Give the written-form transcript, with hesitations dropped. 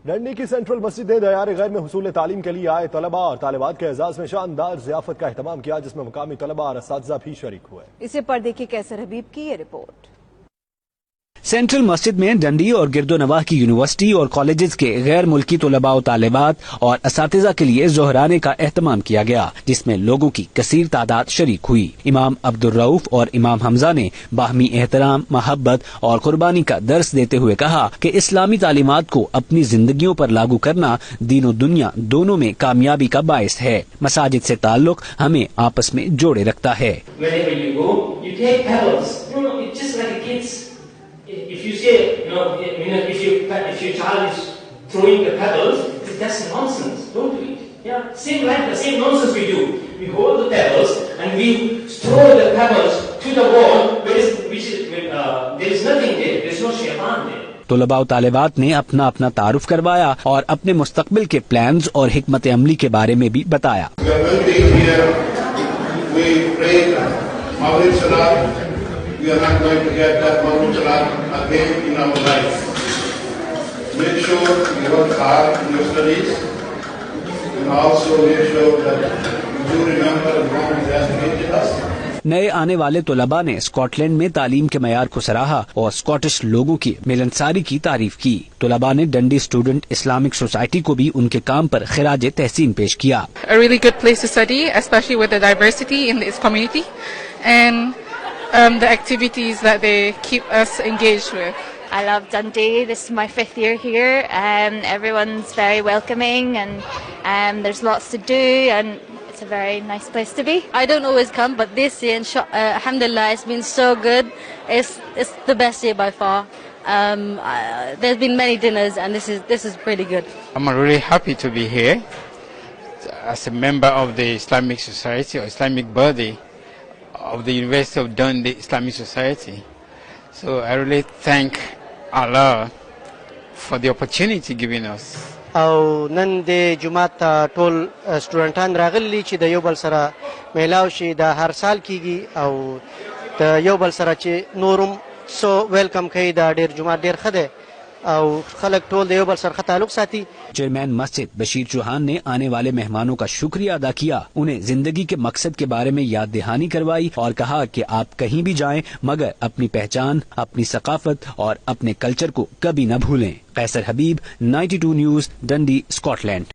डंडी की सेंट्रल मस्जिद दयार गैर में हुसूल तालीम के लिए आए तलबा और तालिबात के एजाज में शानदार ज़ियाफत का एहतमाम किया, जिसमें मुकामी तलबा और असातिज़ा भी शरीक हुए। इसे पर देखिए कैसर हबीब की ये रिपोर्ट। सेंट्रल मस्जिद में डंडी और गिरदोनवाह की यूनिवर्सिटी और कॉलेजेस के गैर मुल्की तलबा और तालिबात और असातिज़ा के लिए जोहराने का एहतमाम किया गया, जिसमें लोगों की कसीर तादाद शरीक हुई। इमाम अब्दुल रऊफ और इमाम हमजा ने बाहमी एहतराम, मोहब्बत और कुर्बानी का दर्स देते हुए कहा कि इस्लामी तालीमात को अपनी जिंदगियों पर लागू करना दीन और दुनिया दोनों में कामयाबी का बायस है। मसाजिद से ताल्लुक हमें आपस में जोड़े रखता है। If you say, if your child is throwing the pebbles, that's nonsense. Don't do it. Yeah, same like the same nonsense we do. We hold the pebbles and we throw the pebbles to the wall, there is nothing there. There is no shaitan there. तलबा और तालिबात ने अपना अपना तारुफ करवाया और अपने मुस्तकबिल के प्लान्स और हिकमत अमली के बारे में भी बताया। We are not going to get that Maghrib Salat again in our life. Make sure you work hard in your studies and also make sure that you do remember God has created us. नए आने वाले तलबा ने Scotland में तालीम के मयार को सराहा और स्कॉटिश लोगों की मिलनसारी की तारीफ की। तलबा ने डंडी स्टूडेंट इस्लामिक सोसाइटी को भी उनके काम पर खिराज तहसीन पेश किया। A really good place to study, especially with the diversity in its community and the activities that they keep us engaged with. I love Dundee. This is my 5th year here. Everyone's very welcoming and there's lots to do and it's a very nice place to be. I don't always come, but this year, alhamdulillah, it's been so good. It's the best year by far. There's been many dinners and this is pretty good. I'm really happy to be here as a member of the Islamic Society or Islamic body of the University of Dundee Islamic Society. So I really thank Allah for the opportunity given us. او نن د جمعات ټول سټوډنټان راغلي چې د you بل سره میلاو شي، دا هر سال کیږي او د you بل سره چې norm so welcome کوي، دا ډیر جمعات ډیر خده او خلک ټول د یو بل سره تعلق ساتي। चेयरमैन मस्जिद बशीर चौहान ने आने वाले मेहमानों का शुक्रिया अदा किया, उन्हें जिंदगी के मकसद के बारे में याद दहानी करवाई और कहा कि आप कहीं भी जाएं मगर अपनी पहचान, अपनी सकाफत और अपने कल्चर को कभी न भूलें। कैसर हबीब, 92 न्यूज़, डंडी, स्कॉटलैंड।